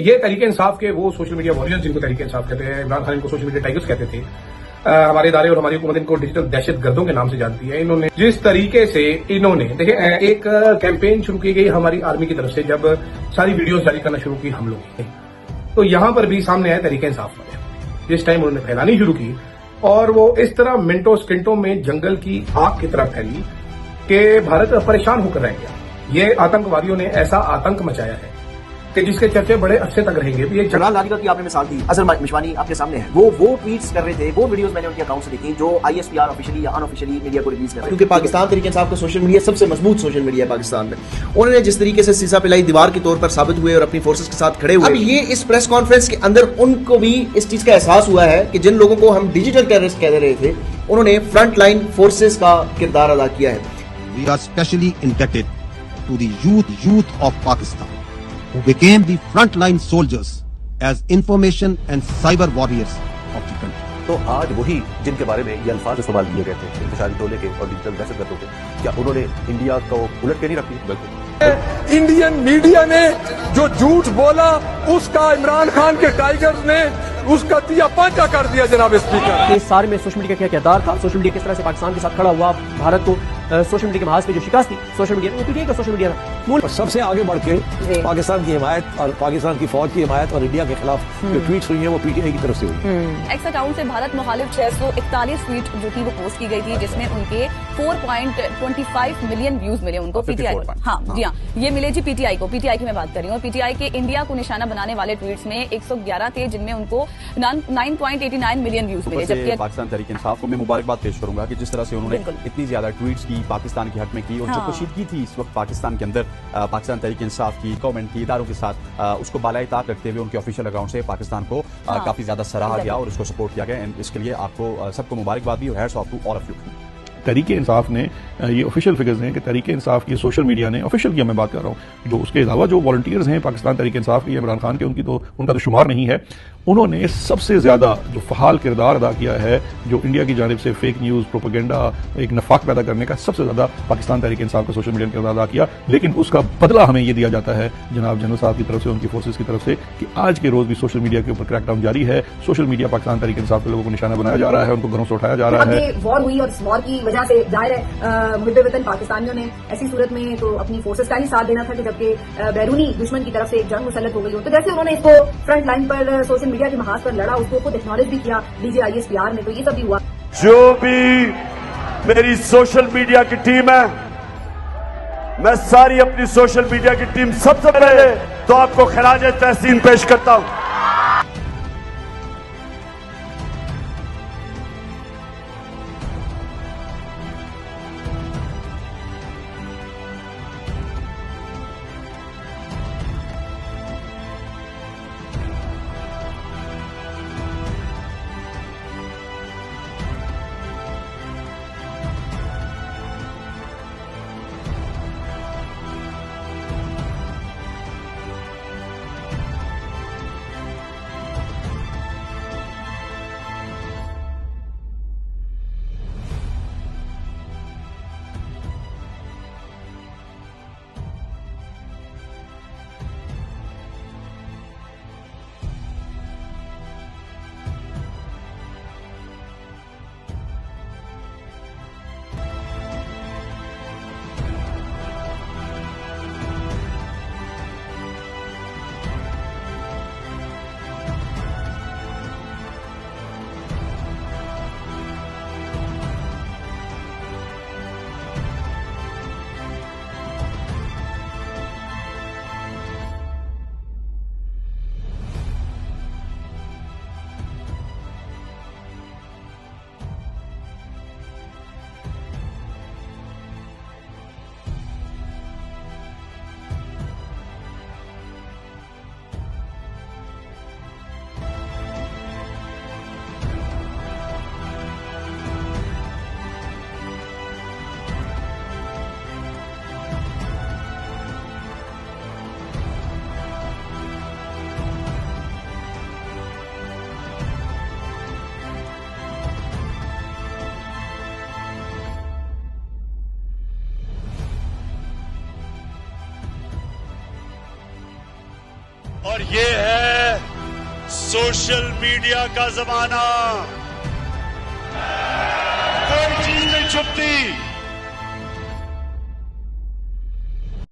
ये तरीके इंसाफ के वो सोशल मीडिया वॉरियर्स जिनको तरीके इंसाफ कहते हैं, इमरान खान इनको सोशल मीडिया टाइगर्स कहते थे, हमारे इदारे और हमारी हुकूमत इनको डिजिटल दहशतगर्दों के नाम से जानती है। इन्होंने जिस तरीके से देखिए एक कैंपेन शुरू की गई हमारी आर्मी की तरफ से, जब सारी वीडियोस जारी करना शुरू की हम लोग की, तो यहां पर भी सामने आए तरीके इंसाफ वाले। जिस टाइम उन्होंने फैलानी शुरू की और वो इस तरह मिनटों सेकंडों में जंगल की आग की तरह फैली कि भारत परेशान होकर रह गया। ये आतंकवादियों ने ऐसा आतंक मचाया है कि जिसके चर्चे बड़े अरसे तक रहेंगे। ये इमरान लागिदा की आपने मिसाल दी, अजहर मिशवानी आपके सामने है, वो ट्वीट्स कर रहे थे, वो वीडियोस मैंने उनके अकाउंट से देखी जो ISPR ऑफिशियली या अनऑफिशियली मीडिया को रिलीज कर रहे हैं। क्योंकि पाकिस्तान तरीके इंसाफ का सोशल मीडिया सबसे मजबूत सोशल मीडिया है पाकिस्तान में। उन्होंने जिस तरीके से सीसा पिलाई दीवार के तौर पर साबित हुए और अपनी फोर्सेस के साथ खड़े हुए, अब ये इस प्रेस कॉन्फ्रेंस के अंदर उनको भी इस चीज का एहसास हुआ है कि जिन लोगों को हम डिजिटल टेररिस्ट कह रहे थे, उन्होंने फ्रंट लाइन फोर्सेस का किरदार अदा किया है। We are specially indebted to the youth of Pakistan, who became the frontline soldiers as information and cyber warriors of the country. तो आज वही जिनके बारे में ये अल्फाज इस्तेमाल किए गए थे इंतशारी टोले के और डिजिटल दहशतगर्दों के, क्या उन्होंने इंडिया को उलट के नहीं रखी? बिल्कुल। इंडियन मीडिया ने जो झूठ बोला उसका इमरान खान के टाइगर्स ने उसका तिया पांचा कर दिया। जनाब स्पीकर, इस सारे में सोशल मीडिया का क्या किरदार था, सोशल मीडिया किस तरह से पाकिस्तान के साथ खड़ा हुआ, भारत को सोशल मीडिया के महाज पे जो शिकस्त थी सोशल मीडिया ने, PTI का सोशल मीडिया मूल सबसे आगे बढ़ के पाकिस्तान की हिमायत और पाकिस्तान की फौज की हिमायत और इंडिया के खिलाफ जो ट्वीट्स हुई है वो PTI की तरफ से हुई। एक्स अकाउंट से भारत मुखालिफ 641 ट्वीट जो थी वो पोस्ट की गई थी, जिसमें उनके 4.25 मिलियन व्यूज मिले उनको PTI। हाँ जी हाँ, ये मिले जी PTI को, PTI की मैं बात कर रही हूँ। PTI के इंडिया को निशाना बनाने वाले ट्वीट्स में 111 थे, जिनमें उनको 9.89 मिलियन व्यूज मिले। जबकि पाकिस्तान तहरीक इंसाफ को मैं मुबारकबाद पेश करूंगा कि जिस तरह से उन्होंने इतनी ज्यादा ट्वीट्स की पाकिस्तान के हक में की, और जो कशीदगी थी इस वक्त पाकिस्तान के अंदर पाकिस्तान तहरीक इंसाफ की, गवर्नमेंट की, इदारों के साथ, उसको बालाई ताक रखते हुए उनके ऑफिशियल अकाउंट से पाकिस्तान को काफी ज्यादा सराहा गया और उसको सपोर्ट किया गया। इसके लिए आपको सबको मुबारकबाद भी और hats off to all of you. Tehreek Insaf ने, ये ऑफिशियल फिगर्स हैं कि तहरीक इंसाफ की सोशल मीडिया ने, ऑफिशियल की मैं बात कर रहा हूँ, जो उसके अलावा जो वॉलंटियर्स हैं पाकिस्तान तहरीक इंसाफ के, इमरान खान के, उनका तो शुमार नहीं है, उन्होंने सबसे ज्यादा जो फहाल किरदार अदा किया है, जो इंडिया की जानिब से फेक न्यूज, प्रोपेगेंडा, एक नफाक पैदा करने का सबसे ज्यादा पाकिस्तान तहरीक इंसाफ का सोशल मीडिया ने किरदार अदा किया। लेकिन उसका बदला हमें ये दिया जाता है जनाब जनरल साहब की तरफ से, उनकी फोर्सेज की तरफ से, कि आज के रोज भी सोशल मीडिया के ऊपर क्रैकडाउन जारी है। सोशल मीडिया पाकिस्तान तहरीक इंसाफ के लोगों को निशाना बनाया जा रहा है, उनको घरों से उठाया जा रहा है। वॉर हुई और इस वॉर की वजह से जाहिर है मुहिब्बे वतन पाकिस्तानियों ने ऐसी सूरत में तो अपनी फोर्सेस का ही साथ देना था कि जबकि बैरूनी दुश्मन की तरफ से एक जंग मुसल्लत हो गई हो, तो जैसे उन्होंने इसको फ्रंट लाइन पर सोशल मीडिया के महाज पर लड़ा, उसको खुद एक्नॉलेज भी किया DG ISPR ने, तो ये सब भी हुआ। जो भी मेरी सोशल मीडिया की टीम है, मैं सारी अपनी सोशल मीडिया की टीम सबसे पहले तो आपको खराज तहसीन पेश करता हूं। ये है सोशल मीडिया का जमाना। कोई चीज नहीं छुपती,